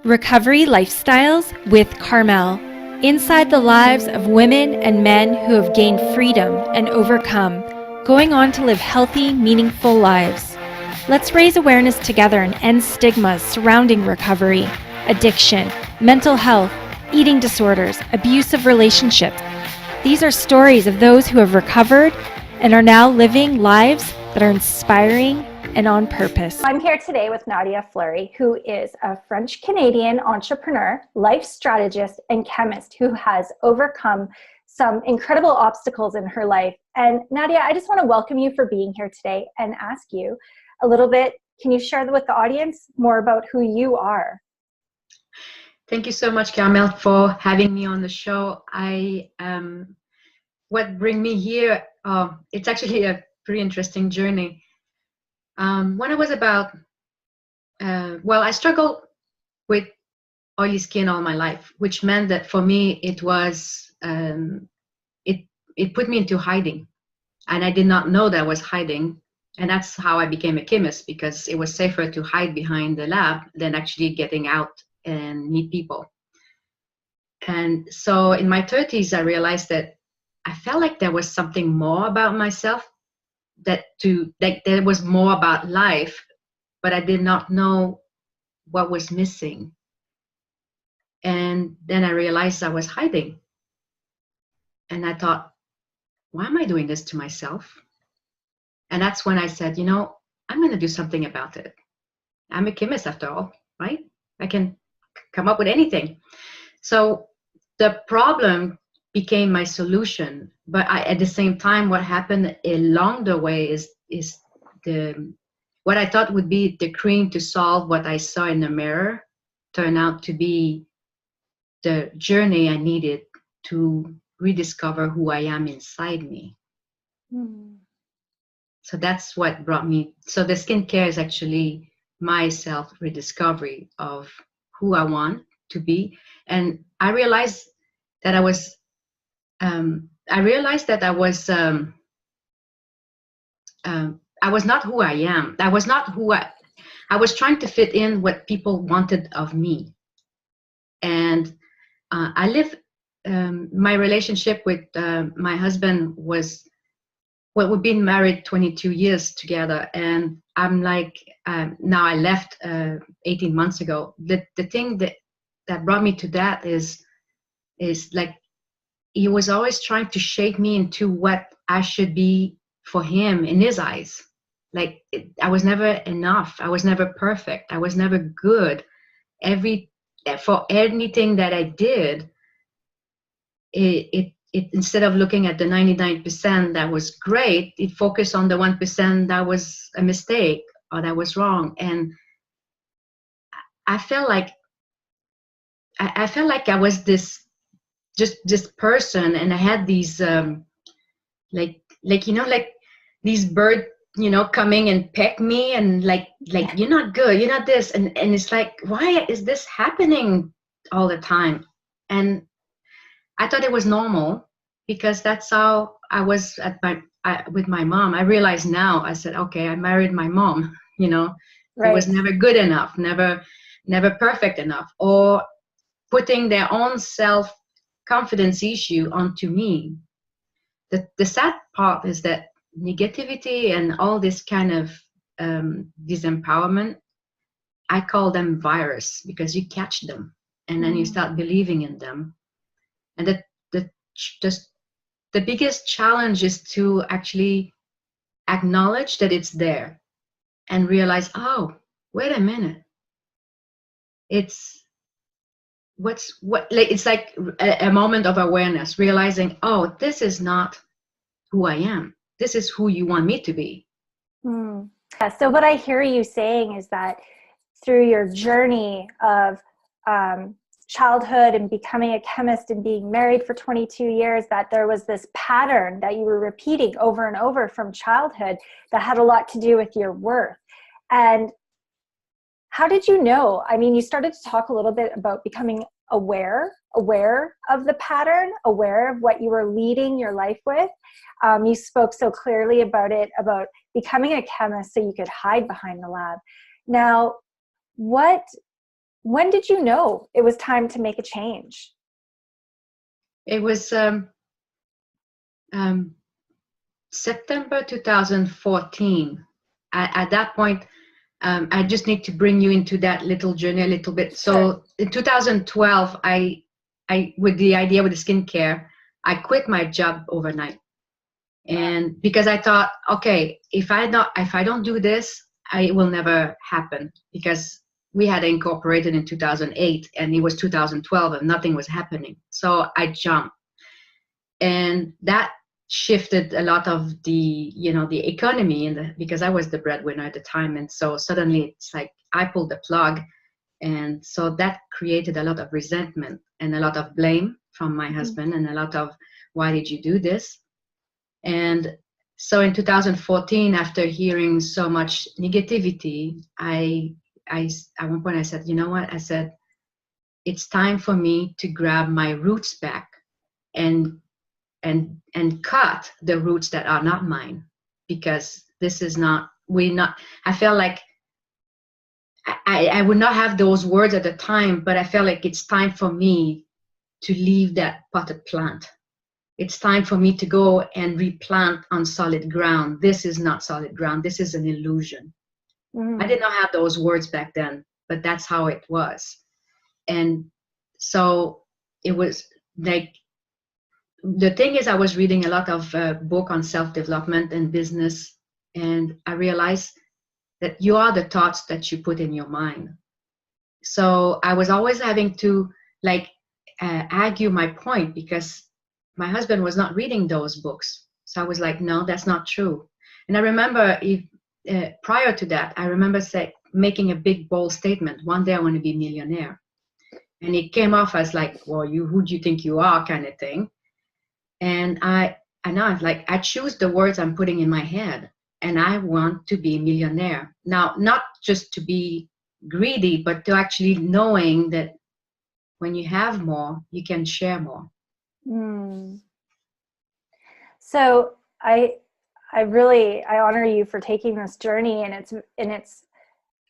Recovery Lifestyles with Carmel. Inside the lives of women and men who have gained freedom and overcome, going on to live healthy, meaningful lives. Let's raise awareness together and end stigmas surrounding recovery, addiction, mental health, eating disorders, abusive relationships. These are stories of those who have recovered and are now living lives that are inspiring and on purpose. I'm here today with Nadia Fleury, who is a French-Canadian entrepreneur, life strategist, and chemist who has overcome some incredible obstacles in her life. And Nadia, I just want to welcome you for being here today and ask you a little bit, can you share with the audience more about who you are? Thank you so much, Carmel, for having me on the show. What bring me here, it's actually a pretty interesting journey. When I was about, I struggled with oily skin all my life, which meant that for me, it was, it put me into hiding. And I did not know that I was hiding. And that's how I became a chemist, because it was safer to hide behind the lab than actually getting out and meet people. And so in my 30s, I realized that I felt like there was something more about myself, that there was more about life, but I did not know what was missing. And then I realized I was hiding. And I thought, why am I doing this to myself? And that's when I said, you know, I'm going to do something about it. I'm a chemist after all, right? I can come up with anything. So the problem became my solution, but at the same time, what happened along the way is what I thought would be the cream to solve what I saw in the mirror turned out to be the journey I needed to rediscover who I am inside me. So that's what brought me. So the skincare is actually my self rediscovery of who I want to be, and I realized that I was not who I am. I was not who I was trying to fit in what people wanted of me. And my relationship with my husband was, we've been married 22 years together. And I'm like, now I left 18 months ago. The thing that brought me to that is like, he was always trying to shape me into what I should be for him in his eyes. Like, I was never enough. I was never perfect. I was never good. For anything that I did, it instead of looking at the 99% that was great, it focused on the 1% that was a mistake or that was wrong. And I felt like I was this person, and I had these like these birds, coming and peck me, and like you're not good, you're not this, and it's like, why is this happening all the time? And I thought it was normal, because that's how I was with my mom. I realize now, I said, okay, I married my mom, Right. It was never good enough, never perfect enough, or putting their own self-confidence issue onto me. The sad part is that negativity and all this kind of disempowerment, I call them virus, because you catch them and then you start believing in them. And the biggest challenge is to actually acknowledge that it's there and realize, oh, wait a minute, it's like a moment of awareness, realizing, oh, this is not who I am. This is who you want me to be. Yeah, so what I hear you saying is that through your journey of childhood and becoming a chemist and being married for 22 years, that there was this pattern that you were repeating over and over from childhood that had a lot to do with your worth. And how did you know? I mean, you started to talk a little bit about becoming aware of the pattern, aware of what you were leading your life with. You spoke so clearly about it, about becoming a chemist so you could hide behind the lab. Now, what When did you know it was time to make a change? It was September 2014. At that point, I just need to bring you into that little journey a little bit. So in 2012, I with the idea with the skincare, I quit my job overnight. And because I thought, okay, if I don't do this, it will never happen, because we had incorporated in 2008 and it was 2012 and nothing was happening. So I jumped, and that shifted a lot of the economy because I was the breadwinner at the time. And so suddenly it's like I pulled the plug. And so that created a lot of resentment and a lot of blame from my husband, and a lot of, why did you do this? And so in 2014, after hearing so much negativity, I at one point I said, you know what? I said, it's time for me to grab my roots back and cut the roots that are not mine, because this is not, I felt like I would not have those words at the time, but I felt like it's time for me to leave that potted plant. It's time for me to go and replant on solid ground. This is not solid ground. This is an illusion. I did not have those words back then, but that's how it was. And so it was like, the thing is, I was reading a lot of book on self-development and business, and I realized that you are the thoughts that you put in your mind. So I was always having to argue my point, because my husband was not reading those books. So I was like, no, that's not true. And I remember prior to that, I remember making a big, bold statement. One day I want to be a millionaire. And it came off as like, well, who do you think you are, kind of thing. And I choose the words I'm putting in my head, and I want to be a millionaire. Now, not just to be greedy, but to actually knowing that when you have more, you can share more. So I honor you for taking this journey, and it's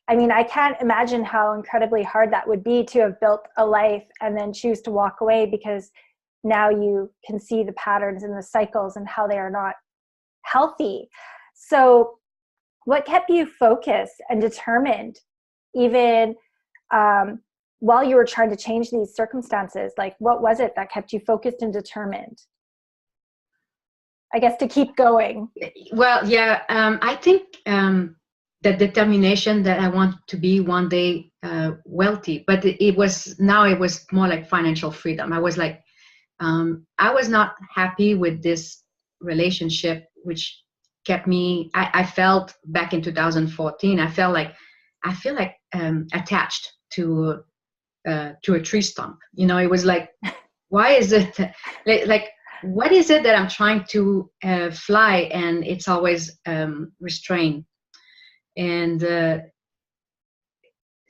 I mean, I can't imagine how incredibly hard that would be to have built a life and then choose to walk away, because now you can see the patterns and the cycles and how they are not healthy. So what kept you focused and determined, even while you were trying to change these circumstances? Like, what was it that kept you focused and determined, I guess, to keep going? Well, yeah, I think the determination that I want to be one day wealthy, but it was more like financial freedom. I was like, I was not happy with this relationship, which kept me, I felt back in 2014, I feel like attached to a tree stump. It was like, why is it like, what is it that I'm trying to fly, and it's always restrained? And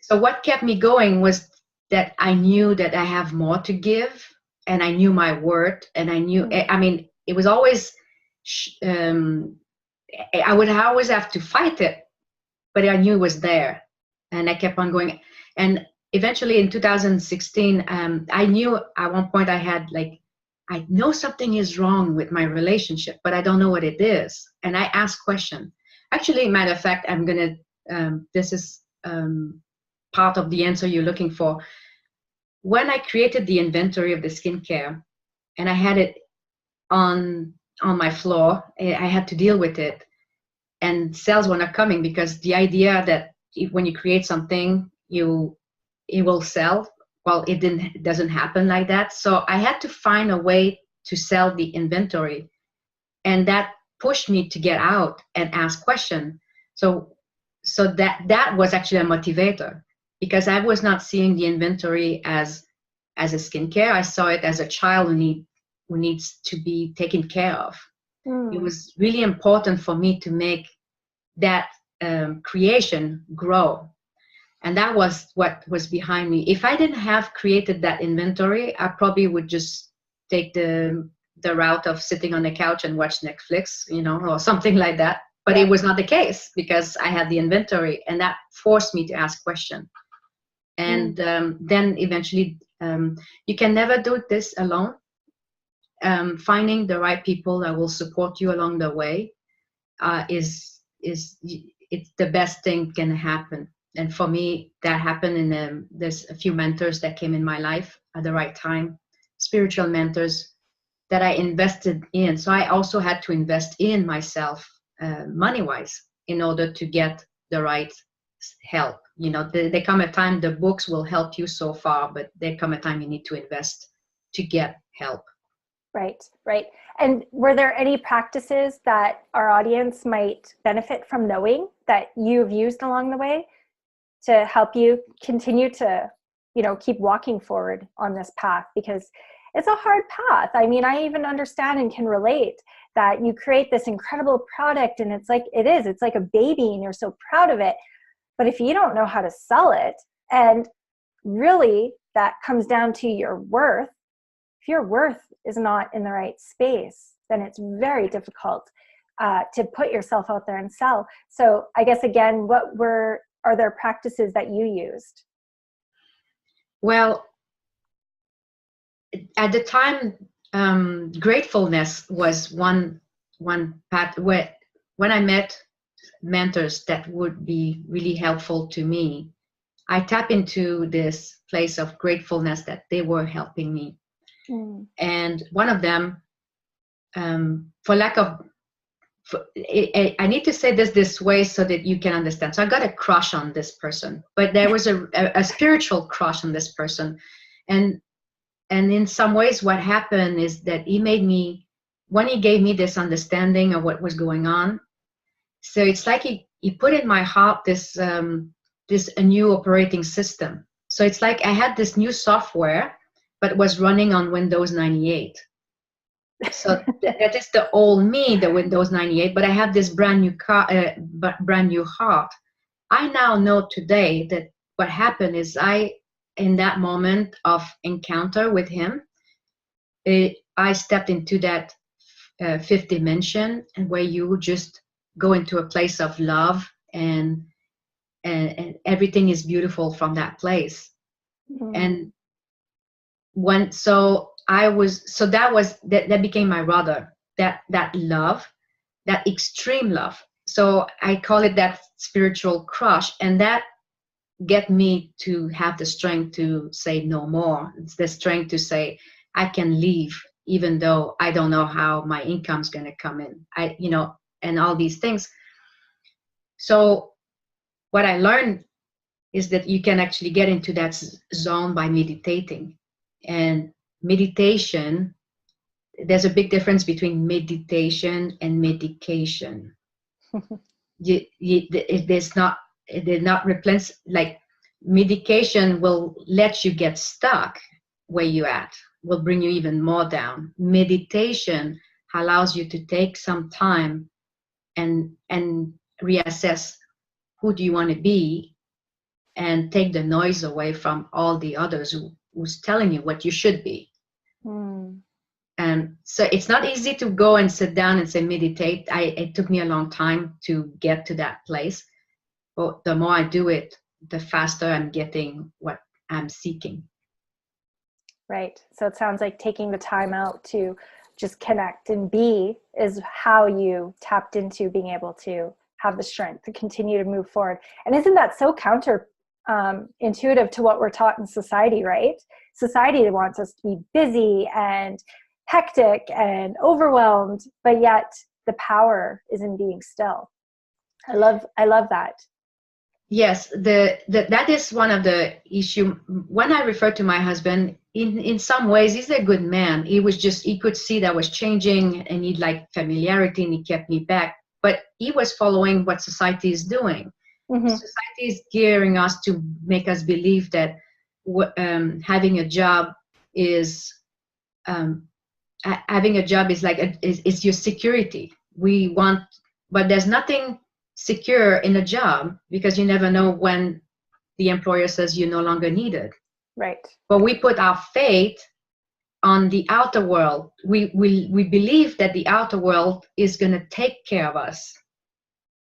so what kept me going was that I knew that I have more to give, and I knew my worth, and I knew, I mean, it was always, I would always have to fight it, but I knew it was there, and I kept on going. And eventually in 2016, I knew at one point I know something is wrong with my relationship, but I don't know what it is. And I asked questions. Actually, matter of fact, I'm going to, this is part of the answer you're looking for. When I created the inventory of the skincare, and I had it on my floor, I had to deal with it, and sales were not coming, because the idea that when you create something, it will sell. Well, it doesn't happen like that. So I had to find a way to sell the inventory, and that pushed me to get out and ask questions. So that was actually a motivator, because I was not seeing the inventory as a skincare. I saw it as a child who needs to be taken care of. It was really important for me to make that creation grow. And that was what was behind me. If I didn't have created that inventory, I probably would just take the route of sitting on the couch and watch Netflix, or something like that. But it was not the case, because I had the inventory, and that forced me to ask questions. And then eventually, you can never do this alone. Finding the right people that will support you along the way is it's the best thing can happen. And for me, that happened in there's a few mentors that came in my life at the right time, spiritual mentors that I invested in. So I also had to invest in myself, money-wise, in order to get the right help. There come a time the books will help you so far, but there come a time you need to invest to get help. Right. And were there any practices that our audience might benefit from knowing that you've used along the way to help you continue to, keep walking forward on this path? Because it's a hard path. I mean, I even understand and can relate that you create this incredible product and it's like a baby and you're so proud of it. But if you don't know how to sell it, and really that comes down to your worth, if your worth is not in the right space, then it's very difficult to put yourself out there and sell. So I guess, again, are there practices that you used? Well, at the time, gratefulness was one path where, when I met mentors that would be really helpful to me, I tap into this place of gratefulness that they were helping me. And one of them, I need to say this way so that you can understand. So I got a crush on this person, but there was a spiritual crush on this person. And in some ways what happened is that when he gave me this understanding of what was going on, so it's like he put in my heart this a new operating system. So it's like I had this new software, but was running on Windows 98. So that is the old me, the Windows 98, but I have this brand new heart. I now know today that what happened is in that moment of encounter with him, I stepped into that fifth dimension, and where you just go into a place of love and everything is beautiful from that place. And that became my rudder, that love, that extreme love. So I call it that spiritual crush, and that get me to have the strength to say no more. It's the strength to say I can leave, even though I don't know how my income's going to come in. And all these things. So what I learned is that you can actually get into that zone by meditating. And meditation, there's a big difference between meditation and medication. They're not replace, like medication will let you get stuck where you're at, will bring you even more down. Meditation allows you to take some time and reassess who do you want to be, and take the noise away from all the others who's telling you what you should be. And so it's not easy to go and sit down and say meditate. It took me a long time to get to that place, but the more I do it, the faster I'm getting what I'm seeking. Right. So it sounds like taking the time out to just connect and be is how you tapped into being able to have the strength to continue to move forward. And isn't that so intuitive to what we're taught in society, right? Society wants us to be busy and hectic and overwhelmed, but yet the power is in being still. I love that. Yes, that is one of the issue. When I refer to my husband, in some ways, he's a good man. He could see that I was changing, and he'd like familiarity, and he kept me back. But he was following what society is doing. Society is gearing us to make us believe that having a job is is your security. But there's nothing secure in a job, because you never know when the employer says you're no longer needed. Right. But we put our faith on the outer world. We believe that the outer world is going to take care of us.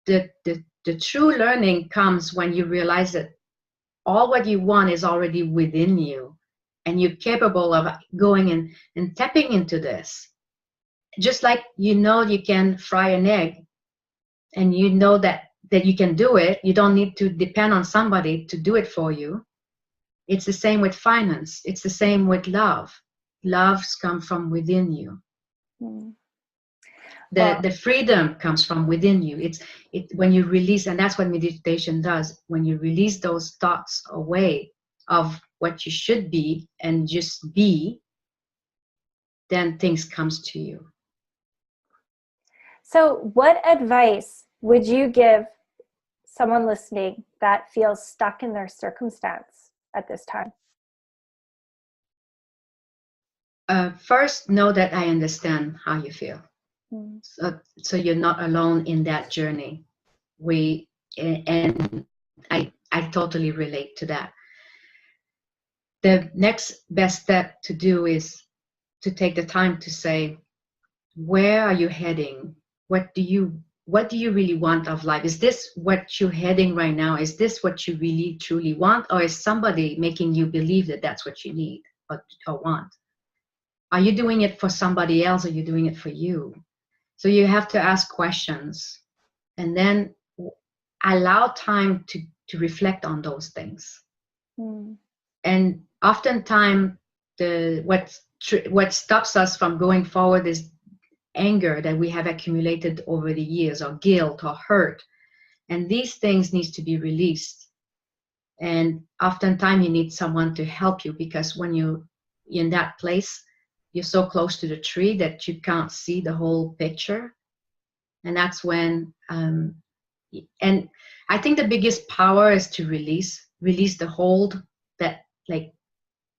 The true learning comes when you realize that all what you want is already within you, and you're capable of going and tapping into this. Just like you can fry an egg, and you know that you can do it. You don't need to depend on somebody to do it for you. It's the same with finance. It's the same with love. Loves come from within you. Mm. The freedom comes from within you. When you release, and that's what meditation does. When you release those thoughts away of what you should be and just be, then things comes to you. So what advice would you give someone listening that feels stuck in their circumstance at this time? First, know that I understand how you feel. Mm. So you're not alone in that journey. And I totally relate to that. The next best step to do is to take the time to say, where are you heading? What do you really want of life? Is this what you're heading right now? Is this what you really truly want? Or is somebody making you believe that that's what you need or want? Are you doing it for somebody else, or are you doing it for you? So you have to ask questions, and then allow time to reflect on those things. Mm. And oftentimes, what stops us from going forward is anger that we have accumulated over the years, or guilt or hurt. And these things need to be released. And oftentimes you need someone to help you, because when you're in that place, you're so close to the tree that you can't see the whole picture. And that's when, and I think the biggest power is to release the hold that, like,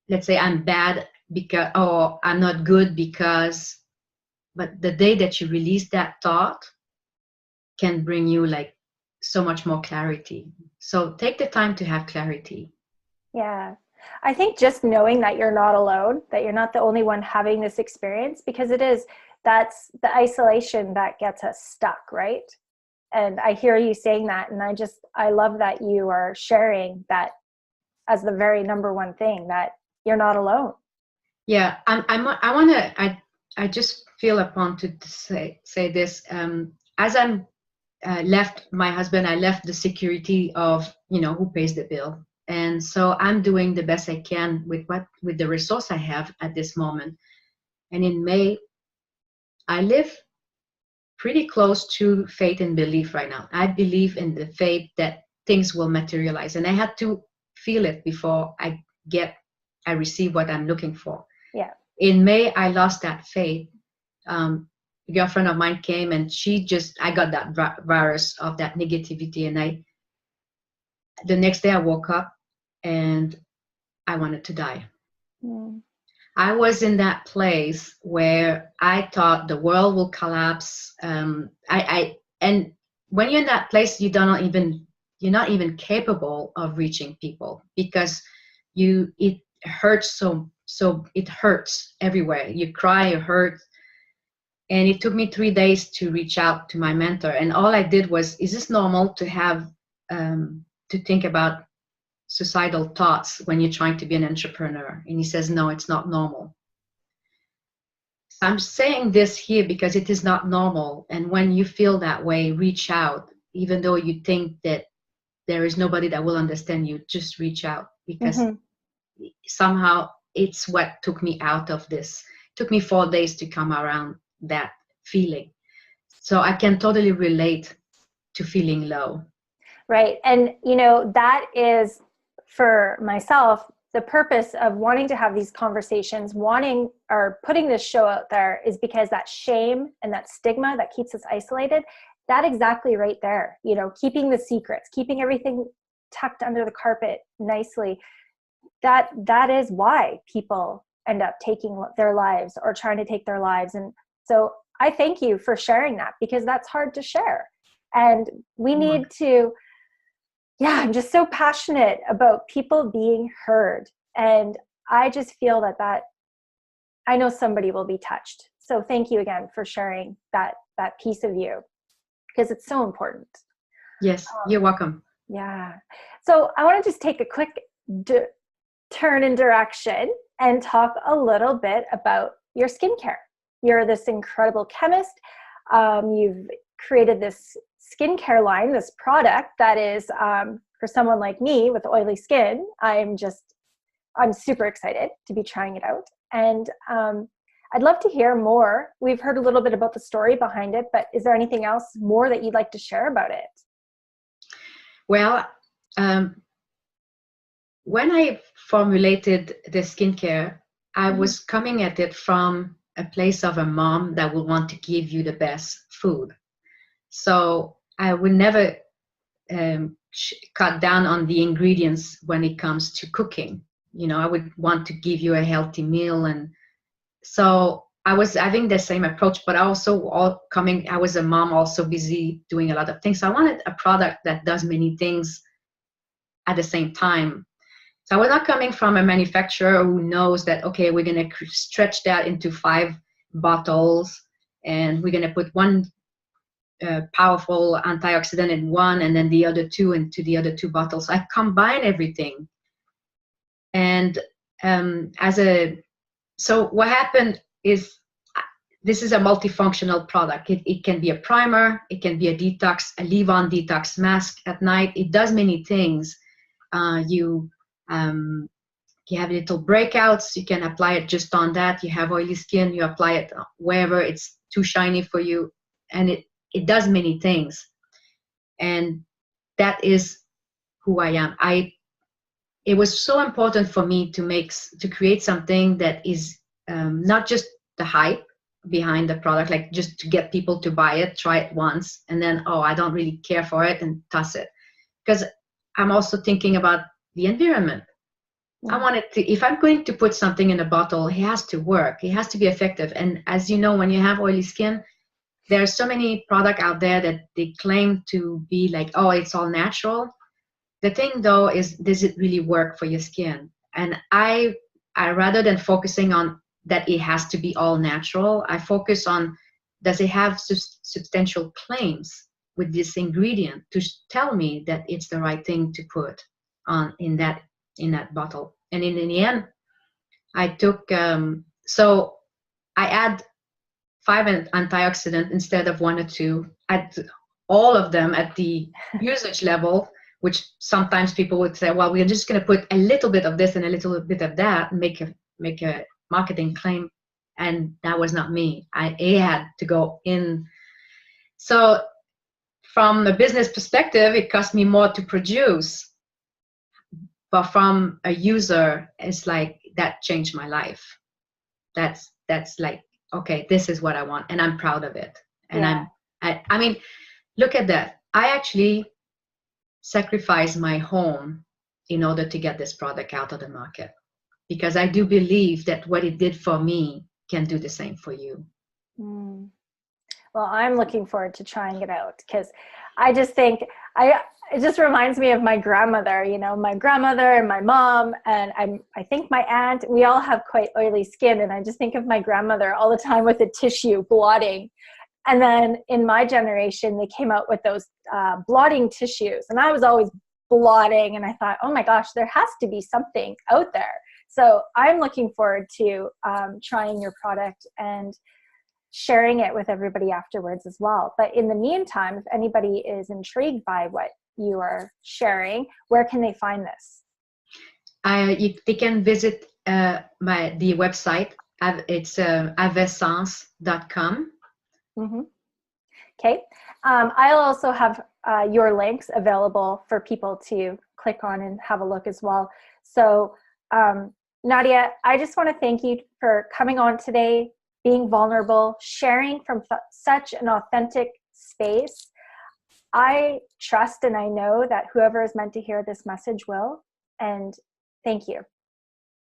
let's say I'm bad because, or I'm not good because, but the day that you release that thought can bring you like so much more clarity. So take the time to have clarity. Yeah. I think just knowing that you're not alone, that you're not the only one having this experience, because that's the isolation that gets us stuck, right? And I hear you saying that, and I love that you are sharing that as the very number one thing, that you're not alone. Yeah, I just feel upon to say this. As I'm left my husband, I left the security of who pays the bill, and so I'm doing the best I can with the resource I have at this moment. And in May, I live pretty close to faith and belief right now. I believe in the faith that things will materialize, and I had to feel it before I receive what I'm looking for. Yeah. In May, I lost that faith. A girlfriend of mine came, and I got that virus of that negativity, and the next day I woke up and I wanted to die. Mm. I was in that place where I thought the world will collapse. And when you're in that place, you're not even capable of reaching people, because it hurts so it hurts everywhere. You cry, you hurt. And it took me 3 days to reach out to my mentor. And all I did was, is this normal to have to think about suicidal thoughts when you're trying to be an entrepreneur? And he says, no, it's not normal. I'm saying this here because it is not normal. And when you feel that way, reach out. Even though you think that there is nobody that will understand you, just reach out, because somehow it's what took me out of this. It took me 4 days to come around that feeling. So I can totally relate to feeling low. Right. And, that is, for myself, the purpose of wanting to have these conversations, or putting this show out there, is because that shame and that stigma that keeps us isolated, that exactly right there, keeping the secrets, keeping everything tucked under the carpet nicely, that is why people end up taking their lives or trying to take their lives. And so I thank you for sharing that, because that's hard to share. And we need to, I'm just so passionate about people being heard. And I just feel that I know somebody will be touched. So thank you again for sharing that piece of you, because it's so important. Yes, you're welcome. Yeah. So I want to just take a quick turn in direction and talk a little bit about your skincare. You're this incredible chemist. You've created this skincare line, this product that is, for someone like me with oily skin, I'm super excited to be trying it out. And I'd love to hear more. We've heard a little bit about the story behind it, but is there anything else more that you'd like to share about it? Well, when I formulated the skincare, I was coming at it from a place of a mom that would want to give you the best food. So I would never cut down on the ingredients when it comes to cooking. You know, I would want to give you a healthy meal. And so I was having the same approach, but I was a mom also busy doing a lot of things. So I wanted a product that does many things at the same time. So I was not coming from a manufacturer who knows that, okay, we're going to stretch that into 5 bottles and we're going to put one powerful antioxidant in one and then the other 2 into the other 2 bottles. I combine everything. And so what happened is this is a multifunctional product. It can be a primer, it can be a detox, a leave-on detox mask at night. It does many things. You have little breakouts. You can apply it just on that. You have oily skin, you apply it wherever it's too shiny for you, and it does many things. And that is who I am. It was so important for me to create something that is not just the hype behind the product, like just to get people to buy it, try it once, and then, oh, I don't really care for it, and toss it. Because I'm also thinking about the environment. I wanted to, if I'm going to put something in a bottle, it has to work. It has to be effective. And as you know, when you have oily skin, there are so many products out there that they claim to be like, oh, it's all natural. The thing though is, does it really work for your skin? And I rather than focusing on that it has to be all natural, I focus on, does it have substantial claims with this ingredient to tell me that it's the right thing to put on in that bottle. And in the end, I took so I add 5 antioxidant instead of 1 or 2. Add all of them at the usage level, which sometimes people would say, well, we're just going to put a little bit of this and a little bit of that, and make a marketing claim. And that was not me. I had to go in. So from a business perspective, it cost me more to produce. But from a user, it's like, that changed my life. That's like, okay, this is what I want, and I'm proud of it. And I mean, look at that. I actually sacrificed my home in order to get this product out of the market, because I do believe that what it did for me can do the same for you. Well, I'm looking forward to trying it out, because I just think it just reminds me of my grandmother, my grandmother and my mom, and I think my aunt, we all have quite oily skin. And I just think of my grandmother all the time with a tissue blotting. And then in my generation, they came out with those blotting tissues, and I was always blotting, and I thought, oh my gosh, there has to be something out there. So I'm looking forward to trying your product and sharing it with everybody afterwards as well. But in the meantime, if anybody is intrigued by what you are sharing, where can they find this? They can visit the website. It's avessence.com. Okay. I'll also have your links available for people to click on and have a look as well. So Nadia, I just want to thank you for coming on today, being vulnerable, sharing from such an authentic space. I trust and I know that whoever is meant to hear this message will. And thank you.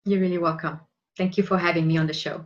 You're really welcome. Thank you for having me on the show.